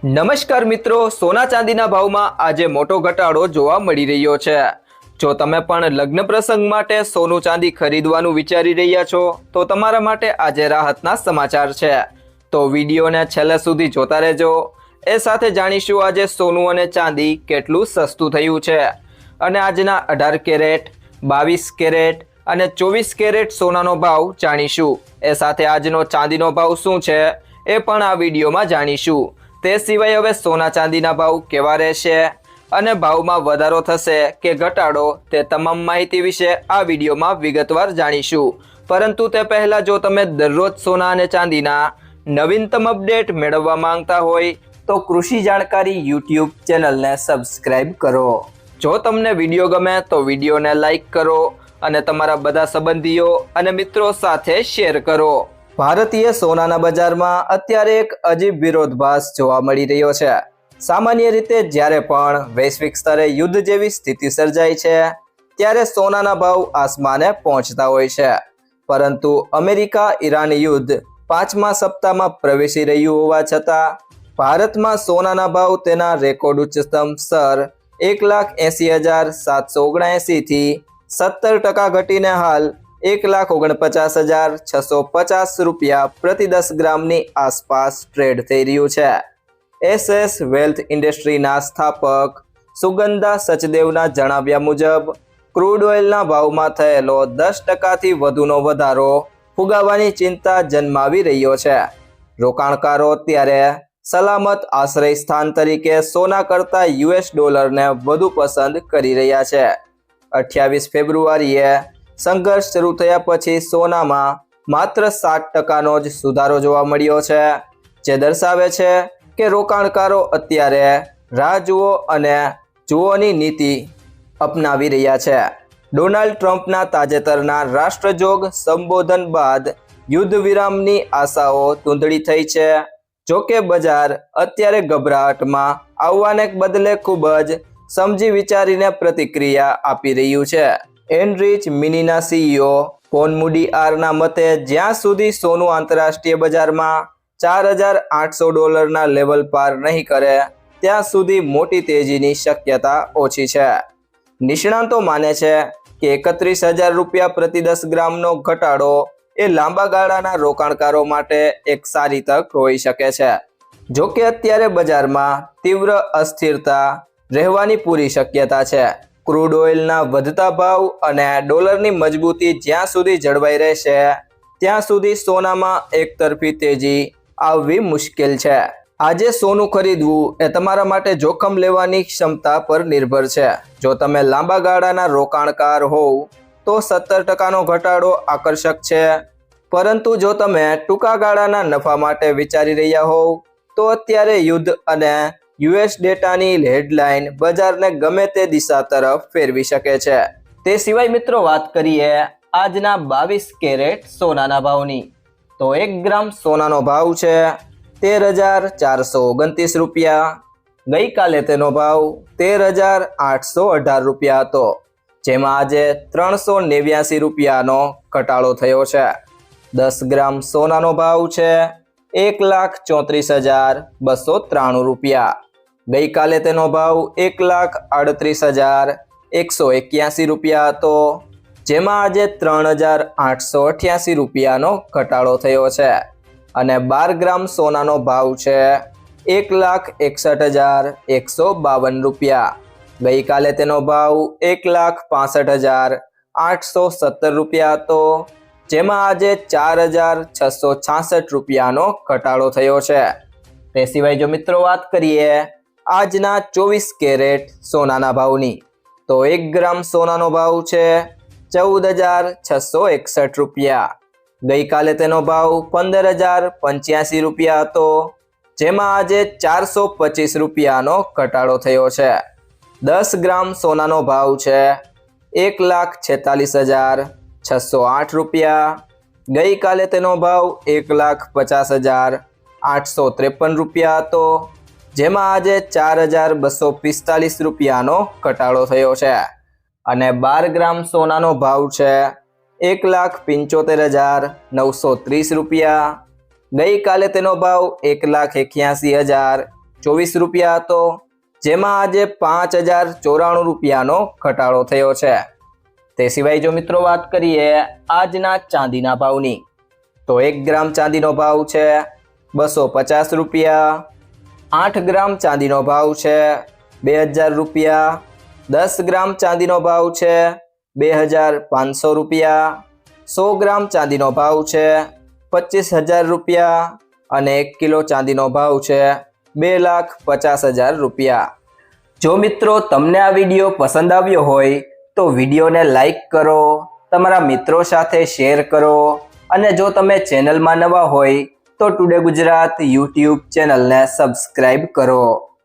નમસ્કાર મિત્રો, સોના ચાંદીના ભાવમાં આજે મોટો ઘટાડો જોવા મળી રહ્યો છે। જો તમે પણ લગ્ન પ્રસંગ માટે સોનું ચાંદી ખરીદવાનું વિચારી રહ્યા છો તો તમારા માટે આજે રાહતના સમાચાર છે। તો વિડીયોને છેલ્લે સુધી જોતા રહેજો। એ સાથે જાણીશું આજે સોનું અને ચાંદી કેટલું સસ્તું થયું છે અને આજના 18 કેરેટ, 22 કેરેટ અને 24 કેરેટ સોનાનો ભાવ જાણીશું। એ સાથે આજનો ચાંદીનો ભાવ શું છે એ પણ આ વિડીયોમાં જાણીશું। તે સિવાય હવે સોના ચાંદીના ભાવ કેવા રહેશે અને ભાવમાં વધારો થશે કે ઘટાડો તે તમામ માહિતી વિશે આ વિડીયોમાં વિગતવાર જાણીશું। પરંતુ તે પહેલા જો તમે દરરોજ સોના અને ચાંદીના નવીનતમ અપડેટ મેળવવા માંગતા હોય તો કૃષિ જાણકારી યુટ્યુબ ચેનલને સબસ્ક્રાઇબ કરો। જો તમને વિડીયો ગમે તો વિડીયોને લાઈક કરો અને તમારા બધા સંબંધીઓ અને મિત્રો સાથે શેર કરો। ભારતીય સોનાના બજારમાં અત્યારે એક અજીબ વિરોધાભાસ જોવા મળી રહ્યો છે। સામાન્ય રીતે જ્યારે પણ વૈશ્વિક સ્તરે યુદ્ધ જેવી સ્થિતિ સર્જાય છે ત્યારે સોનાના ભાવ આસમાને પહોંચતા હોય છે, પરંતુ અમેરિકા ઈરાન યુદ્ધ 5મા સપ્તાહમાં પ્રવેશી રહ્યું હોવા છતાં ભારતમાં સોનાના ભાવ તેના રેકોર્ડ ઉચ્ચતમ સ્તર 1,80,779 થી 17% ઘટીને હાલ 1,49,650 રૂપિયા પ્રતિ 10 ગ્રામની આસપાસ ટ્રેડ થઈ રહ્યું છે। SS વેલ્થ ઇન્ડસ્ટ્રીના સ્થાપક સુગંધા સચદેવના જણાવ્યા મુજબ ક્રૂડ ઓઇલના ભાવમાં થયેલો 10%થી વધુનો વધારો ફુગાવાની ચિંતા જન્માવી રહ્યો છે। રોકાણકારો ત્યારે સલામત આશ્રય સ્થાન તરીકે સોના કરતાં US ડોલરને વધુ પસંદ કરી રહ્યા છે। 28 ફેબ્રુઆરીએ સંઘર્ષ શરૂ થયા પછી સોનામાં માત્ર 7%નો જ સુધારો જોવા મળ્યો છે, જે દર્શાવે છે કે રોકાણકારો અત્યારે રાહ જુઓ અને જુઓની નીતિ અપનાવી રહ્યા છે। ડોનાલ્ડ ટ્રમ્પના તાજેતરના રાષ્ટ્રજોગ સંબોધન બાદ યુદ્ધ વિરામની આશાઓ ધૂંધળી થઈ છે। જો કે બજાર અત્યારે ગભરાટમાં આવવાને બદલે ખૂબ જ સમજી વિચારીને પ્રતિક્રિયા આપી રહ્યું છે। એનરિચ મિનીના CEO પોન મુડીઆરના મતે જ્યાં સુધી સોનું આંતરરાષ્ટ્રીય બજારમાં $4,800 લેવલ પાર નહીં કરે ત્યાં સુધી મોટી તેજીની શક્યતા ઓછી છે। નિષ્ણાંતો માને છે કે 31,000 રૂપિયા પ્રતિ 10 ગ્રામનો ઘટાડો એ લાંબા ગાળાના રોકાણકારો માટે એક સારી તક હોઈ શકે છે। જો કે અત્યારે બજારમાં તીવ્ર અસ્થિરતા રહેવાની પૂરી શક્યતા છે। ક્રૂડ ઓઇલના વધતા ભાવ અને ડોલરની મજબૂતી જ્યાં સુધી જળવાઈ રહેશે ત્યાં સુધી સોનામાં એકતરફી તેજી આવવી મુશ્કેલ છે। આજે સોનું ખરીદવું એ તમારા માટે જોખમ લેવાની ક્ષમતા પર નિર્ભર છે। જો તમે લાંબા ગાળાના રોકાણકાર હોવ તો 17%નો ઘટાડો આકર્ષક છે, પરંતુ જો તમે ટૂંકા ગાળાના નફા માટે વિચારી રહ્યા હોવ તો અત્યારે યુદ્ધ અને US ડેટાની હેડલાઇન બજારને ગમે તે દિશા તરફ ફેરવી શકે છે। તે સિવાય મિત્રો વાત કરીએ આજના 22 કેરેટ સોનાના ભાવની, તો 1 ગ્રામ સોનાનો ભાવ છે 13,429 રૂપિયા। ગઈકાલે તેનો ભાવ 13,818 રૂપિયા હતો, જેમાં આજે 389 રૂપિયાનો ઘટાડો થયો છે। 10 ગ્રામ સોનાનો ભાવ છે 1,34,293 રૂપિયા। ગઈકાલે તેનો ભાવ 1,38,181 રૂપિયા હતો, જેમાં આજે 3,888 રૂપિયાનો ઘટાડો થયો છે। અને 12 ગ્રામ સોનાનો ભાવ છે 1,61,152 રૂપિયા। ગઈકાલે તેનો ભાવ 1,65,817 રૂપિયા હતો, જેમાં આજે 4,666 રૂપિયાનો ઘટાડો થયો છે। તે સિવાય જો મિત્રો વાત કરીએ આજના 24 કેરેટ સોનાના ભાવની, તો 1 ગ્રામ સોનાનો ભાવ છે 14,661 રૂપિયા। ગઈકાલે તેનો ભાવ 15,085 રૂપિયા હતો, જેમાં આજે 425 રૂપિયાનો ઘટાડો થયો છે। 10 ગ્રામ સોનાનો ભાવ છે 1,46,608 રૂપિયા। ગઈકાલે તેનો ભાવ 1,50,853 રૂપિયા હતો, જેમાં આજે 4,245 રૂપિયાનો ઘટાડો થયો છે। અને 12 ગ્રામ સોનાનો ભાવ છે 1,75,930 રૂપિયા। ગઈકાલે તેનો ભાવ 1,81,000 ₹24 હતો, જેમાં આજે ₹5094 ઘટાડો થયો છે। તે સિવાય જો મિત્રો વાત કરીએ આજના ચાંદીના ભાવની, તો 1 ગ્રામ ચાંદીનો ભાવ છે ₹250, 8 ગ્રામ ચાંદીનો ભાવ છે ₹2000, 10 ગ્રામ ચાંદીનો ભાવ છે ₹2500, 100 ગ્રામ ચાંદીનો ભાવ છે ₹25000 અને 1 કિલો ચાંદીનો ભાવ છે ₹2,50,000। જો મિત્રો તમને આ વિડીયો પસંદ આવ્યો હોય તો વિડીયોને લાઈક કરો, તમારા મિત્રો સાથે શેર કરો અને જો તમે ચેનલમાં નવા હોય તો ટુડે ગુજરાત યુટ્યુબ ચેનલને સબસ્ક્રાઇબ કરો।